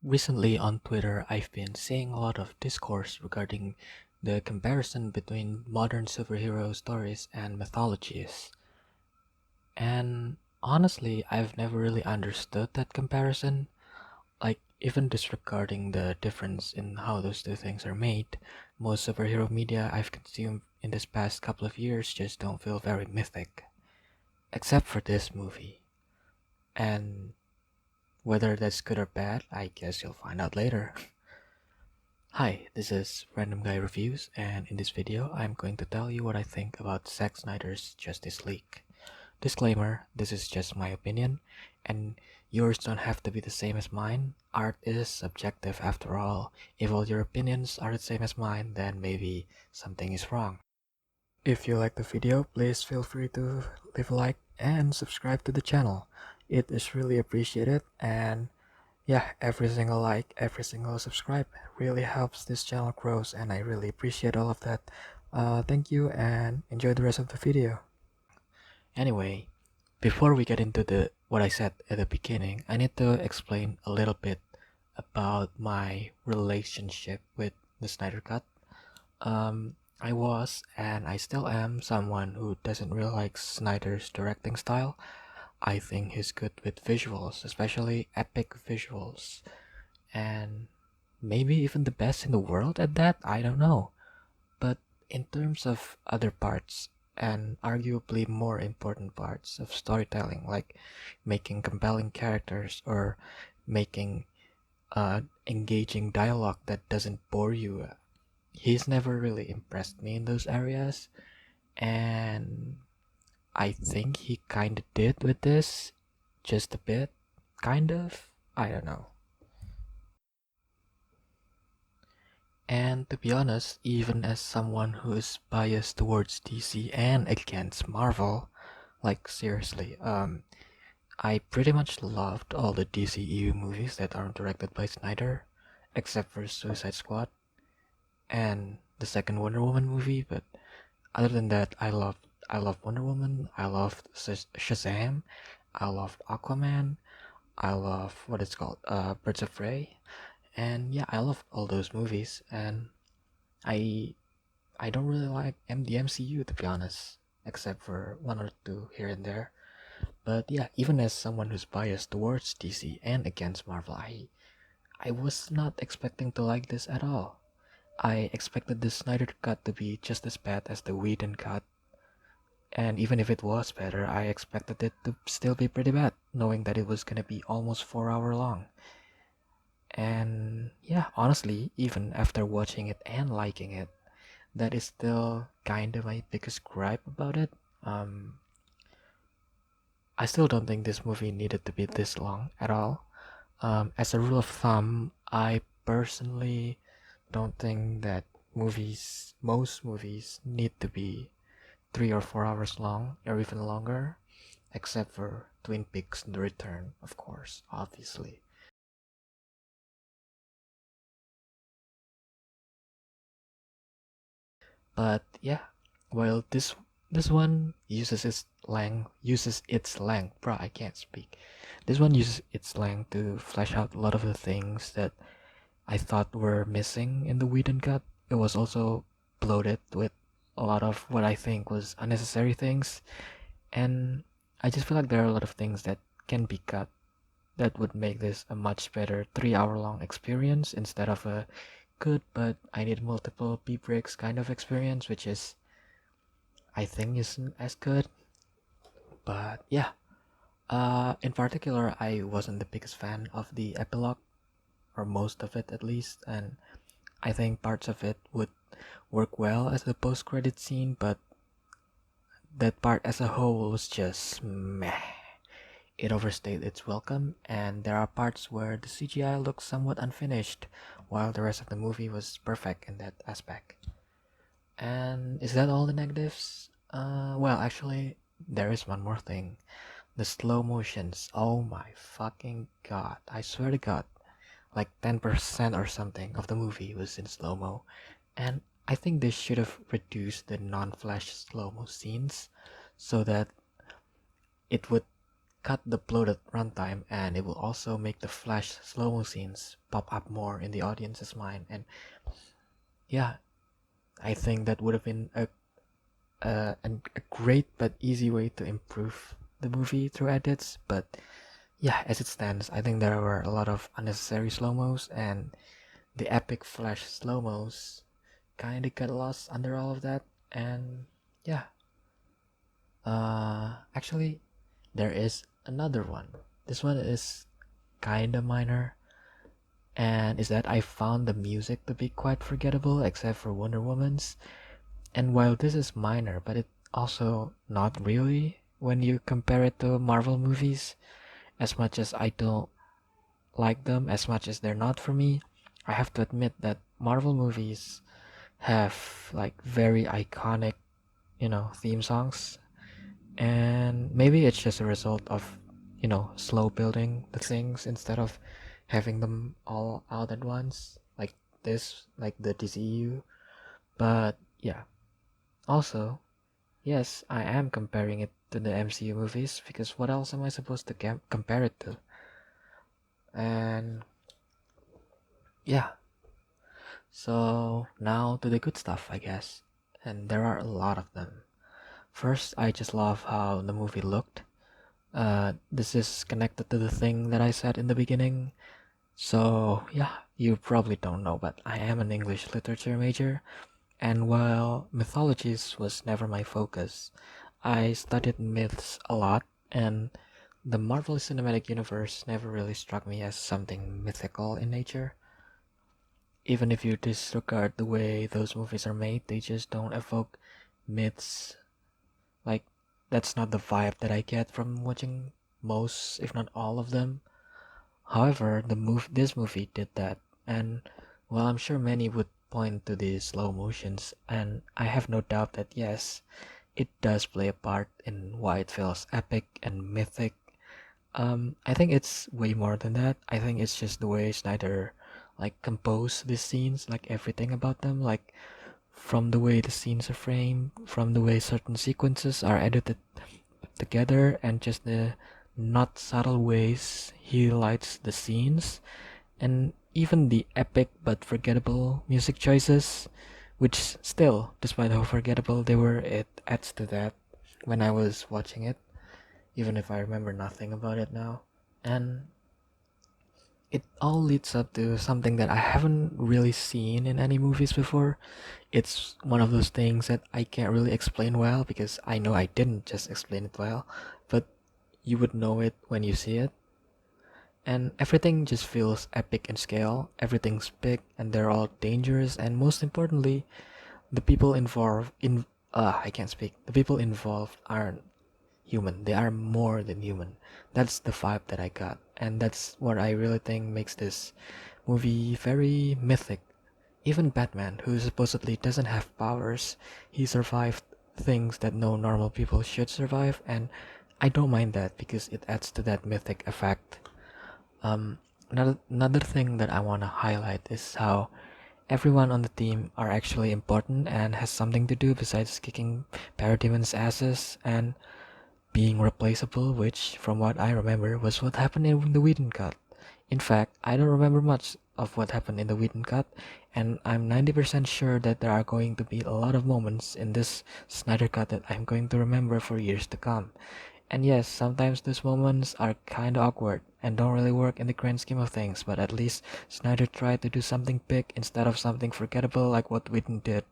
Recently on Twitter, I've been seeing a lot of discourse regarding the comparison between modern superhero stories and mythologies. And honestly, I've never really understood that comparison. Like, even disregarding the difference in how those two things are made, most superhero media I've consumed in this past couple of years just don't feel very mythic. Except for this movie. And whether that's good or bad, I guess you'll find out later. Hi, this is Random Guy Reviews, and in this video, I'm going to tell you what I think about Zack Snyder's Justice League. Disclaimer, this is just my opinion, and yours don't have to be the same as mine. Art is subjective after all. If all your opinions are the same as mine, then maybe something is wrong. If you like the video, please feel free to leave a like and subscribe to the channel. It is really appreciated, and yeah, every single like, every single subscribe really helps this channel grows, and I really appreciate all of that. Thank you and enjoy the rest of the video. Anyway, before we get into the what I said at the beginning, I need to explain a little bit about my relationship with the Snyder Cut. I was and I still am someone who doesn't really like Snyder's directing style. I think he's good with visuals, especially epic visuals, and maybe even the best in the world at that, I don't know. But in terms of other parts, and arguably more important parts of storytelling, like making compelling characters or making engaging dialogue that doesn't bore you, he's never really impressed me in those areas. And I think he kinda did with this, just a bit, kind of. I don't know. And to be honest, even as someone who is biased towards DC and against Marvel, like seriously, I pretty much loved all the DCEU movies that aren't directed by Snyder, except for Suicide Squad and the second Wonder Woman movie. But other than that, I love Wonder Woman, I loved Shazam, I loved Aquaman, I love what it's called, Birds of Prey, and yeah, I love all those movies, and I I don't really like the MCU, to be honest, except for one or two here and there. But yeah, even as someone who's biased towards DC and against Marvel, I was not expecting to like this at all. I expected the Snyder cut to be just as bad as the Whedon cut, and even if it was better, I expected it to still be pretty bad, knowing that it was gonna be almost 4 hour long. And yeah, honestly, even after watching it and liking it, that is still kind of my biggest gripe about it. Um, I still don't think this movie needed to be this long at all. As a rule of thumb, I personally don't think that most movies, need to be 3 or 4 hours long or even longer, except for Twin Peaks: The Return, of course, obviously. But yeah, while this one uses its length, bro. I can't speak. This one uses its length to flesh out a lot of the things that I thought were missing in the Whedon cut. It was also bloated with a lot of what I think was unnecessary things, and I just feel like there are a lot of things that can be cut that would make this a much better 3 hour long experience instead of a good but I need multiple pee breaks kind of experience, which is I think isn't as good. But yeah, in particular, I wasn't the biggest fan of the epilogue, or most of it at least, and I think parts of it would work well as the post-credit scene, but that part as a whole was just meh. It overstayed its welcome, and there are parts where the CGI looks somewhat unfinished, while the rest of the movie was perfect in that aspect. And is that all the negatives? Well, actually, there is one more thing. The slow motions. Oh my fucking god. I swear to god. Like 10% or something of the movie was in slow mo. And I think they should have reduced the non flash slow mo scenes so that it would cut the bloated runtime, and it will also make the flash slow-mo scenes pop up more in the audience's mind. And yeah, I think that would have been a great but easy way to improve the movie through edits. But yeah, as it stands, I think there were a lot of unnecessary slow-mos, and the epic flash slow-mos kind of got lost under all of that. And yeah, actually, there is another one. This one is kind of minor, and is that I found the music to be quite forgettable except for Wonder Woman's. And while this is minor, but it also not really when you compare it to Marvel movies. As much as I don't like them, as much as they're not for me, I have to admit that Marvel movies have like very iconic, theme songs. And maybe it's just a result of, slow building the things instead of having them all out at once, like this, like the DCU. But yeah, also, yes, I am comparing it to the MCU movies because what else am I supposed to compare it to? And yeah, so now to the good stuff, I guess. And there are a lot of them. First, I just love how the movie looked. This is connected to the thing that I said in the beginning. So, yeah, you probably don't know, but I am an English literature major, and while mythologies was never my focus, I studied myths a lot, and the Marvel Cinematic Universe never really struck me as something mythical in nature. Even if you disregard the way those movies are made, they just don't evoke myths. Like, that's not the vibe that I get from watching most, if not all of them. However, this movie did that, and while I'm sure many would point to the slow motions, and I have no doubt that yes, it does play a part in why it feels epic and mythic. I think it's way more than that. I think it's just the way Snyder like composed these scenes, like everything about them, like from the way the scenes are framed, from the way certain sequences are edited together, and just the not subtle ways he lights the scenes, and even the epic but forgettable music choices, which still, despite how forgettable they were, it adds to that when I was watching it, even if I remember nothing about it now. And it all leads up to something that I haven't really seen in any movies before. It's one of those things that I can't really explain well because I know I didn't just explain it well, but you would know it when you see it. And everything just feels epic in scale, everything's big, and they're all dangerous, and most importantly, the people involved in I can't speak. The people involved aren't human. They are more than human. That's the vibe that I got, and that's what I really think makes this movie very mythic. Even Batman, who supposedly doesn't have powers, he survived things that no normal people should survive, and I don't mind that because it adds to that mythic effect. Another thing that I want to highlight is how everyone on the team are actually important and has something to do besides kicking parademons' asses and being replaceable, which, from what I remember, was what happened in the Whedon cut. In fact, I don't remember much of what happened in the Whedon cut, and I'm 90% sure that there are going to be a lot of moments in this Snyder cut that I'm going to remember for years to come. And yes, sometimes those moments are kinda awkward and don't really work in the grand scheme of things, but at least Snyder tried to do something big instead of something forgettable like what Whedon did.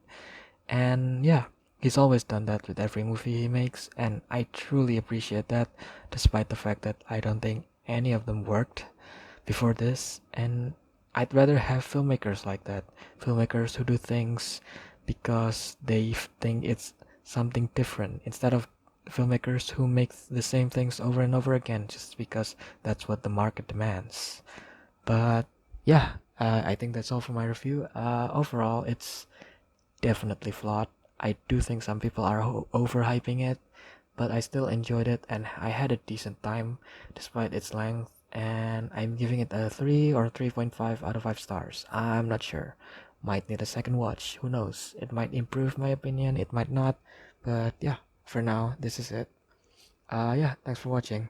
And yeah, he's always done that with every movie he makes, and I truly appreciate that, despite the fact that I don't think any of them worked before this. And I'd rather have filmmakers like that, filmmakers who do things because they think it's something different, instead of filmmakers who make the same things over and over again just because that's what the market demands. But yeah, I think that's all for my review. Overall, it's definitely flawed. I do think some people are overhyping it, but I still enjoyed it and I had a decent time despite its length. And I'm giving it a 3 or 3.5 out of 5 stars. I'm not sure. Might need a second watch. Who knows? It might improve my opinion, it might not. But yeah, for now, this is it. Yeah, thanks for watching.